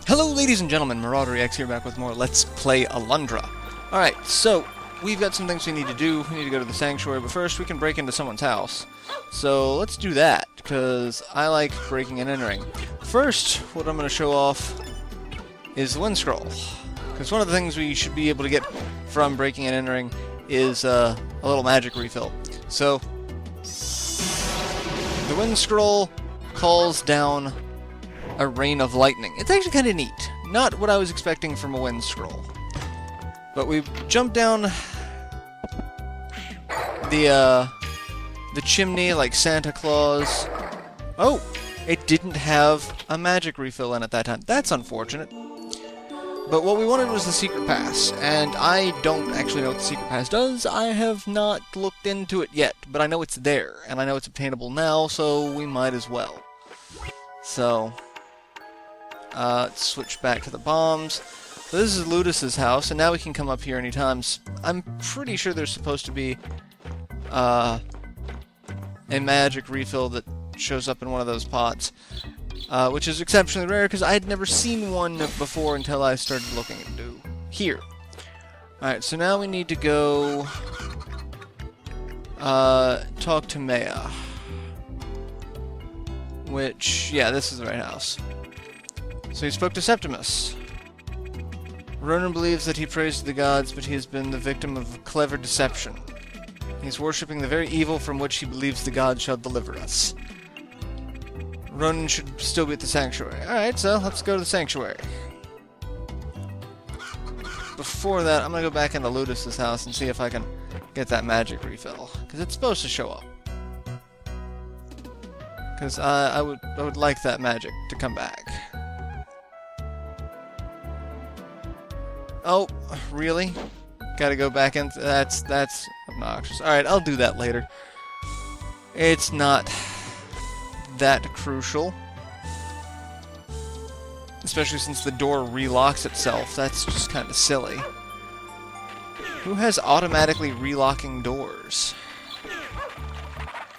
Hello ladies and gentlemen, MarauderEX here back with more Let's Play Alundra. Alright, so we've got some things we need to do. We need to go to the sanctuary, but first we can break into someone's house. So let's do that, because I like breaking and entering. First, what I'm going to show off is the wind scroll. Because one of the things we should be able to get from breaking and entering is a little magic refill. So, the wind scroll calls down a rain of lightning. It's actually kind of neat. Not what I was expecting from a wind scroll. But we jumped down the chimney like Santa Claus. Oh! It didn't have a magic refill in at that time. That's unfortunate. But what we wanted was the secret pass, and I don't actually know what the secret pass does. I have not looked into it yet, but I know it's there, and I know it's obtainable now, so we might as well. So, let's switch back to the bombs. So this is Ludus's house, and now we can come up here anytime. I'm pretty sure there's supposed to be a magic refill that shows up in one of those pots, which is exceptionally rare because I had never seen one before until I started looking into here. Alright, so now we need to go talk to Maya. Which, yeah, this is the right house. So he spoke to Septimus. Ronan believes that he prays to the gods, but he has been the victim of clever deception. He's worshipping the very evil from which he believes the gods shall deliver us. Ronan should still be at the sanctuary. Alright, so let's go to the sanctuary. Before that, I'm going to go back into Ludus's house and see if I can get that magic refill. Because it's supposed to show up. Because I would like that magic to come back. Oh, really? Gotta go back in. That's obnoxious. Alright, I'll do that later. It's not that crucial. Especially since the door relocks itself. That's just kind of silly. Who has automatically relocking doors?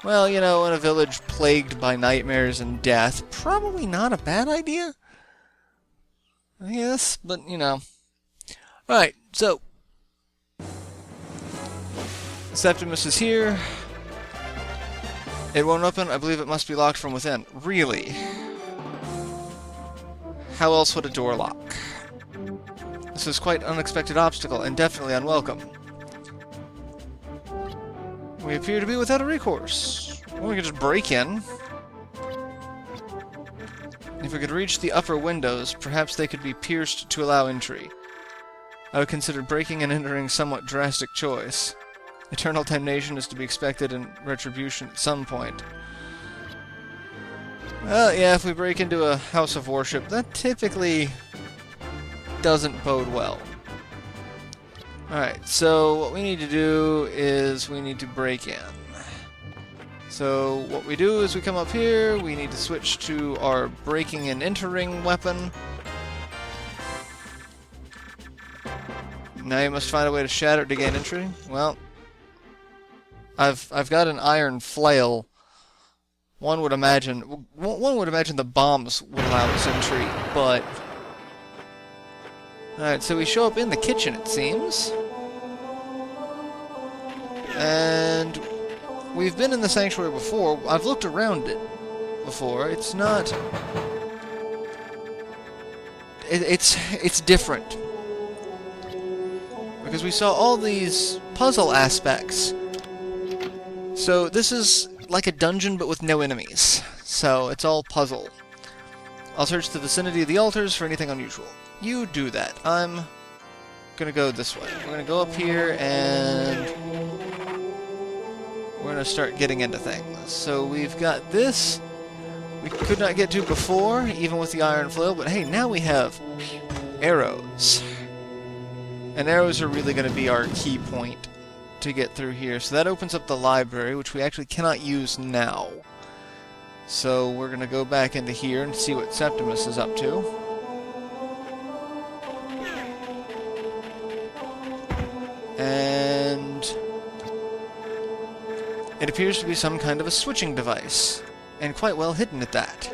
Well, you know, in a village plagued by nightmares and death, probably not a bad idea. I guess, but, you know. Alright, so Septimus is here. It won't open. I believe it must be locked from within. Really? How else would a door lock? This is quite an unexpected obstacle, and definitely unwelcome. We appear to be without a recourse. Well, we could just break in. If we could reach the upper windows, perhaps they could be pierced to allow entry. I would consider breaking and entering somewhat drastic choice. Eternal damnation is to be expected in retribution at some point. Well, yeah, if we break into a house of worship, that typically doesn't bode well. Alright, so what we need to do is we need to break in. So what we do is we come up here, we need to switch to our breaking and entering weapon. Now you must find a way to shatter it to gain entry. Well, I've got an iron flail. One would imagine the bombs would allow us entry, but alright, so we show up in the kitchen, it seems. And we've been in the sanctuary before. I've looked around it before. It's not... It's different. Because we saw all these puzzle aspects. So this is like a dungeon but with no enemies. So it's all puzzle. I'll search the vicinity of the altars for anything unusual. You do that. I'm gonna go this way. We're gonna go up here and we're gonna start getting into things. So we've got this. We could not get to before, even with the iron flail, but hey, now we have arrows. And arrows are really going to be our key point to get through here. So that opens up the library, which we actually cannot use now. So we're going to go back into here and see what Septimus is up to. And it appears to be some kind of a switching device. And quite well hidden at that.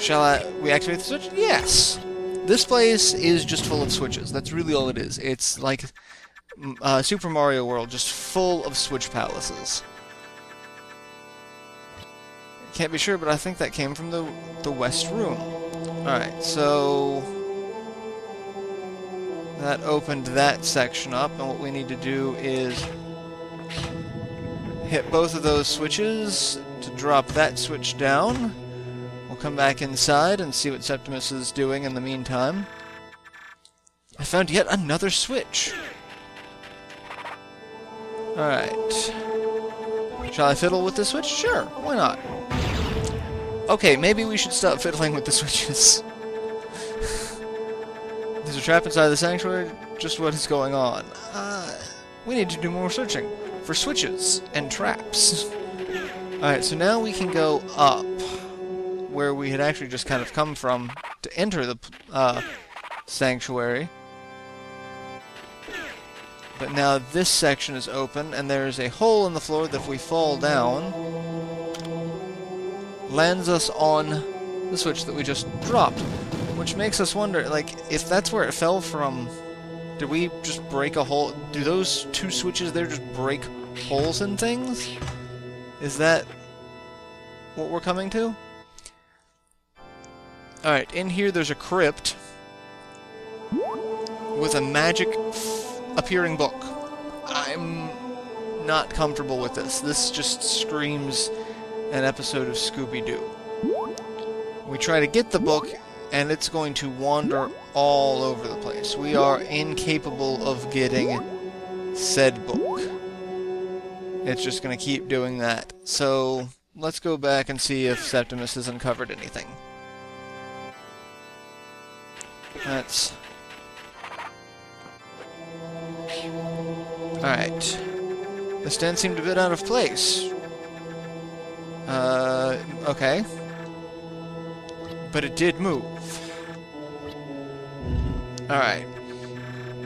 Shall we activate the switch? Yes! This place is just full of switches. That's really all it is. It's like Super Mario World, just full of switch palaces. Can't be sure, but I think that came from the West Room. Alright, so that opened that section up, and what we need to do is hit both of those switches to drop that switch down. We'll come back inside and see what Septimus is doing in the meantime. I found yet another switch. Alright. Shall I fiddle with the switch? Sure, why not? Okay, maybe we should stop fiddling with the switches. There's a trap inside the sanctuary. Just what is going on? We need to do more searching for switches and traps. Alright, so now we can go up where we had actually just kind of come from to enter the sanctuary. But now this section is open, and there's a hole in the floor that if we fall down, lands us on the switch that we just dropped. Which makes us wonder, like, if that's where it fell from, did we just break a hole? Do those two switches there just break holes in things? Is that what we're coming to? Alright, in here there's a crypt with a magic appearing book. I'm not comfortable with this. This just screams an episode of Scooby-Doo. We try to get the book, and it's going to wander all over the place. We are incapable of getting said book. It's just going to keep doing that. So, let's go back and see if Septimus has uncovered anything. That's... Alright. The stand seemed a bit out of place. Okay. But it did move. Alright.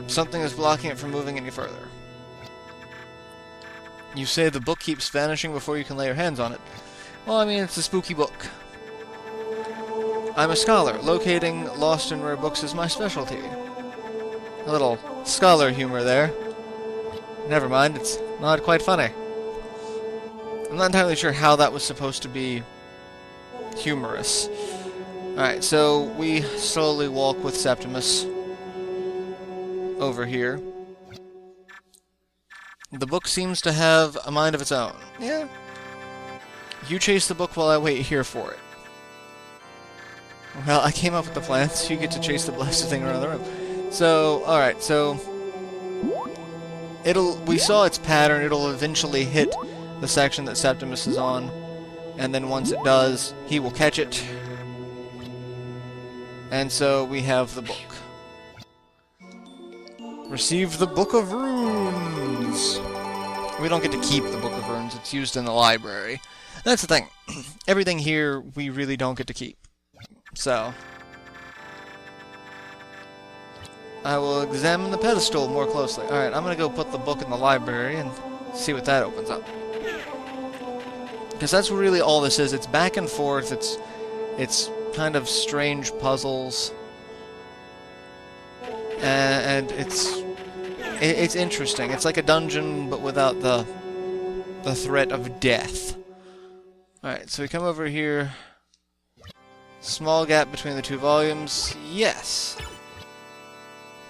Something is blocking it from moving any further. You say the book keeps vanishing before you can lay your hands on it. Well, I mean, it's a spooky book. I'm a scholar. Locating lost and rare books is my specialty. A little scholar humor there. Never mind, it's not quite funny. I'm not entirely sure how that was supposed to be humorous. Alright, so we slowly walk with Septimus over here. The book seems to have a mind of its own. Yeah. You chase the book while I wait here for it. Well, I came up with the plan, so you get to chase the blasted thing around the room. So, alright, so... we saw its pattern, it'll eventually hit the section that Septimus is on, and then once it does, he will catch it. And so we have the book. Receive the Book of Runes! We don't get to keep the Book of Runes, it's used in the library. That's the thing. Everything here we really don't get to keep. So, I will examine the pedestal more closely. Alright, I'm gonna go put the book in the library and see what that opens up. Because that's really all this is. It's back and forth, it's kind of strange puzzles. And it's interesting. It's like a dungeon, but without the threat of death. Alright, so we come over here. Small gap between the two volumes. Yes!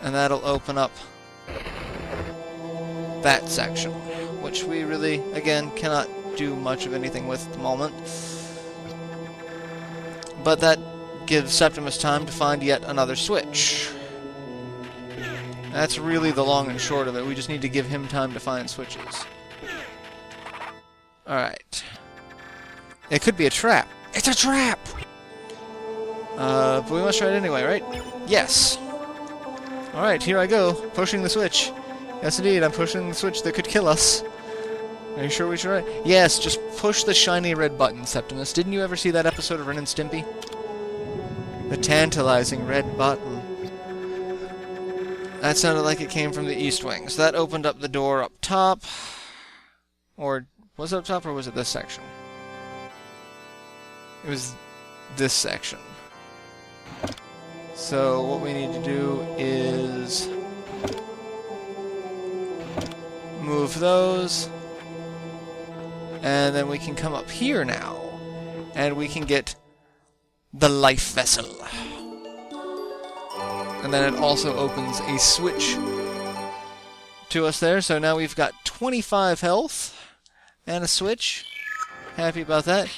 And that'll open up that section, which we really, again, cannot do much of anything with at the moment. But that gives Septimus time to find yet another switch. That's really the long and short of it. We just need to give him time to find switches. Alright. It could be a trap. It's a trap! But we must try it anyway, right? Yes! Alright, here I go, pushing the switch. Yes, indeed, I'm pushing the switch that could kill us. Are you sure we should try it? Yes, just push the shiny red button, Septimus. Didn't you ever see that episode of Ren and Stimpy? The tantalizing red button. That sounded like it came from the East Wing. So that opened up the door up top. Or Was it up top or was it this section? It was this section. So what we need to do is move those, and then we can come up here now, and we can get the life vessel. And then it also opens a switch to us there, so now we've got 25 health and a switch. Happy about that.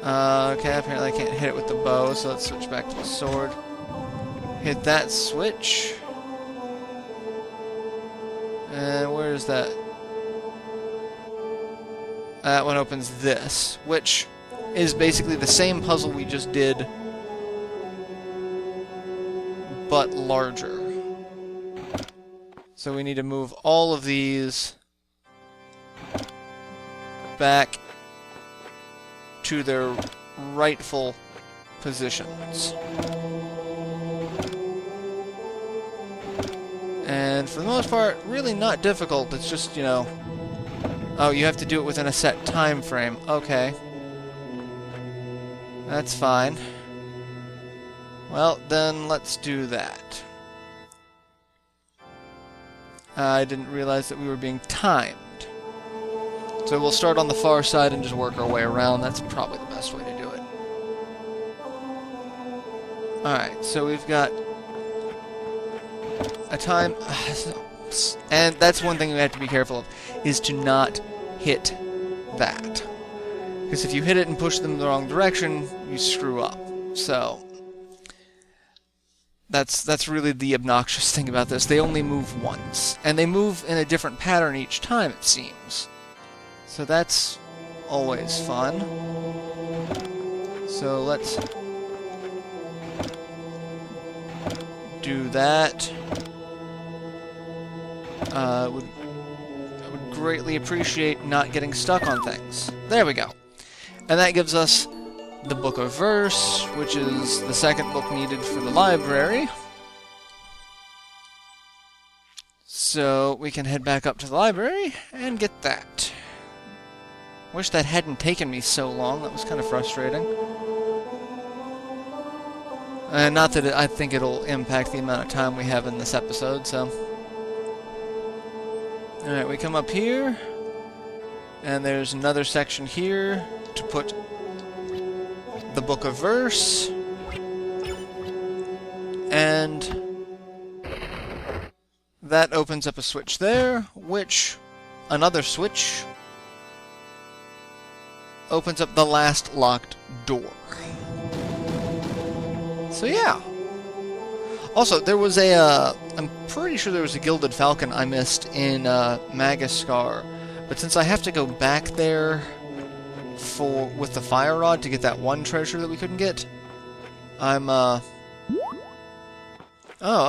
Okay, apparently I can't hit it with the bow, so let's switch back to the sword. Hit that switch. And where is that? That one opens this, which is basically the same puzzle we just did, but larger. So we need to move all of these back to their rightful positions. And for the most part, really not difficult. It's just, you know... Oh, you have to do it within a set time frame. Okay. That's fine. Well, then let's do that. I didn't realize that we were being timed. So we'll start on the far side and just work our way around. That's probably the best way to do it. Alright, so we've got a time... And that's one thing we have to be careful of, is to not hit that. Because if you hit it and push them in the wrong direction, you screw up. So... That's really the obnoxious thing about this. They only move once. And they move in a different pattern each time, it seems. So that's always fun. So let's do that. I would greatly appreciate not getting stuck on things. There we go. And that gives us the Book of Verse, which is the second book needed for the library. So we can head back up to the library and get that. Wish that hadn't taken me so long. That was kind of frustrating. And not that I think it'll impact the amount of time we have in this episode, so... Alright, we come up here, and there's another section here to put the Book of Verse, and that opens up a switch there, which, another switch, opens up the last locked door. So yeah. Also, there was a, I'm pretty sure there was a Gilded Falcon I missed in Magascar, but since I have to go back there with the Fire Rod to get that one treasure that we couldn't get, I'm, Oh,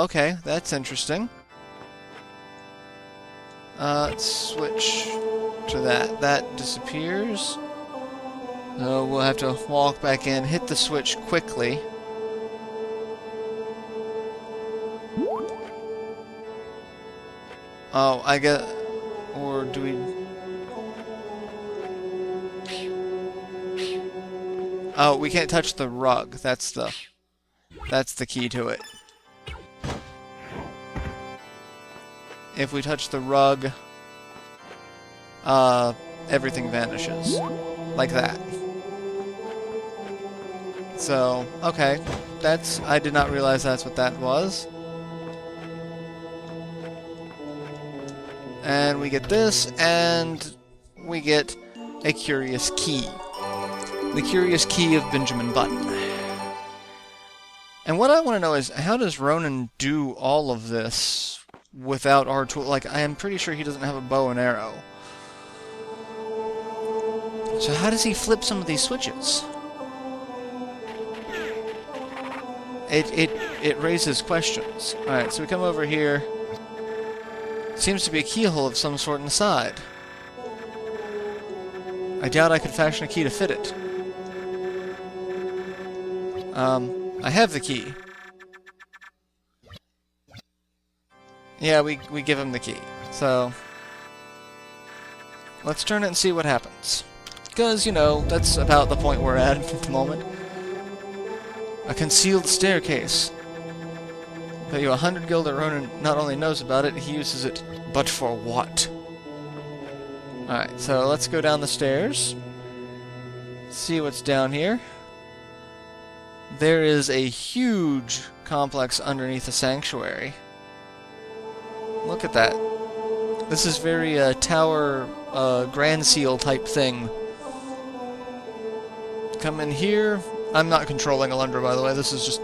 okay, that's interesting. Let's switch to that. That disappears. So we'll have to walk back in, hit the switch quickly. Oh, I get... Or do we... Oh, we can't touch the rug. That's the key to it. If we touch the rug, everything vanishes. Like that. So, okay. I did not realize that's what that was. And we get this, and we get a curious key. The curious key of Benjamin Button. And what I want to know is, how does Ronan do all of this without our tool? Like, I am pretty sure he doesn't have a bow and arrow. So how does he flip some of these switches? It raises questions. Alright, so we come over here. Seems to be a keyhole of some sort inside. I doubt I could fashion a key to fit it. I have the key. Yeah, we give him the key. So... Let's turn it and see what happens. Because, you know, that's about the point we're at the moment. A concealed staircase. Bet you 100 gil that Ronan not only knows about it, he uses it, but for what? Alright, so let's go down the stairs. See what's down here. There is a huge complex underneath the sanctuary. Look at that. This is very tower Grand Seal type thing. Come in here. I'm not controlling Alundra, by the way. This is just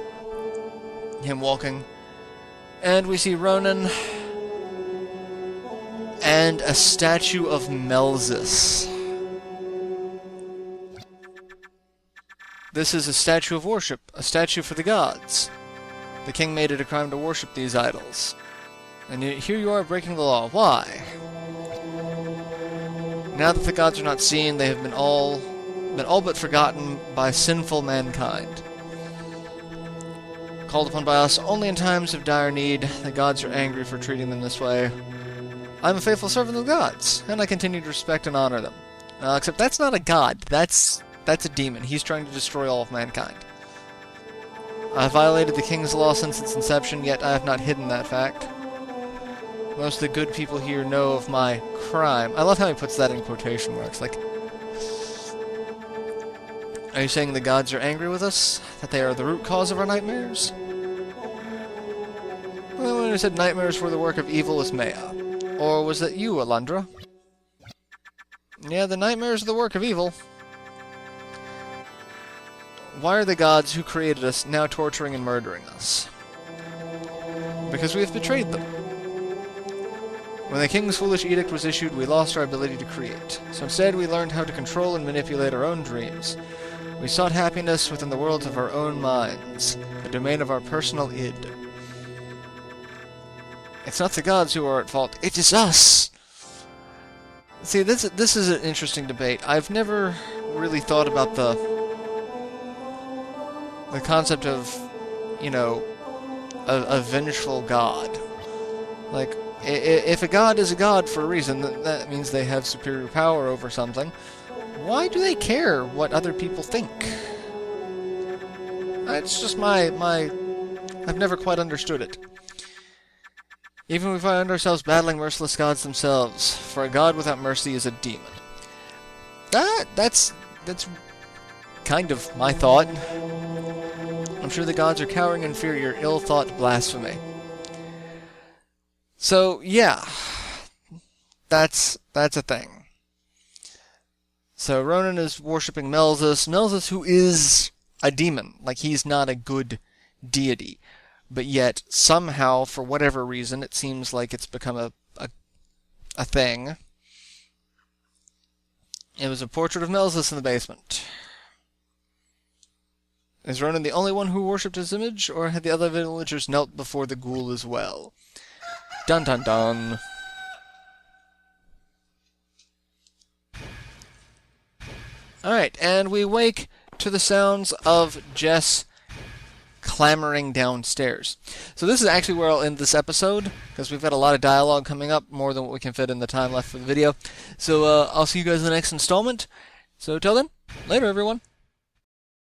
him walking. And we see Ronan and a statue of Melzus. This is a statue of worship, a statue for the gods. The king made it a crime to worship these idols. And here you are breaking the law. Why? Now that the gods are not seen, they have been all but forgotten by sinful mankind. Called upon by us only in times of dire need, the gods are angry for treating them this way. I'm a faithful servant of the gods, and I continue to respect and honor them. Except that's not a god, that's a demon. He's trying to destroy all of mankind. I have violated the king's law since its inception, yet I have not hidden that fact. Most of the good people here know of my crime. I love how he puts that in quotation marks, like... Are you saying the gods are angry with us? That they are the root cause of our nightmares? Well, when I said nightmares were the work of evil was Maya. Or was that you, Alundra? Yeah, the nightmares are the work of evil. Why are the gods who created us now torturing and murdering us? Because we have betrayed them. When the king's foolish edict was issued, we lost our ability to create. So instead, we learned how to control and manipulate our own dreams. We sought happiness within the worlds of our own minds, the domain of our personal id. It's not the gods who are at fault, it is us! See, this is an interesting debate. I've never really thought about the concept of, you know, a vengeful god. Like, if a god is a god for a reason, that means they have superior power over something. Why do they care what other people think? It's just I've never quite understood it. Even we find ourselves battling merciless gods themselves, for a god without mercy is a demon. That's kind of my thought. I'm sure the gods are cowering in fear at your ill-thought blasphemy. So, yeah. That's a thing. So Ronan is worshipping Melzus. Melzus, who is a demon. Like, he's not a good deity. But yet, somehow, for whatever reason, it seems like it's become a thing. It was a portrait of Melzus in the basement. Is Ronan the only one who worshipped his image, or had the other villagers knelt before the ghoul as well? Dun dun dun. Alright, and we wake to the sounds of Jess clamoring downstairs. So this is actually where I'll end this episode, because we've got a lot of dialogue coming up, more than what we can fit in the time left for the video. So I'll see you guys in the next installment. So till then, later everyone.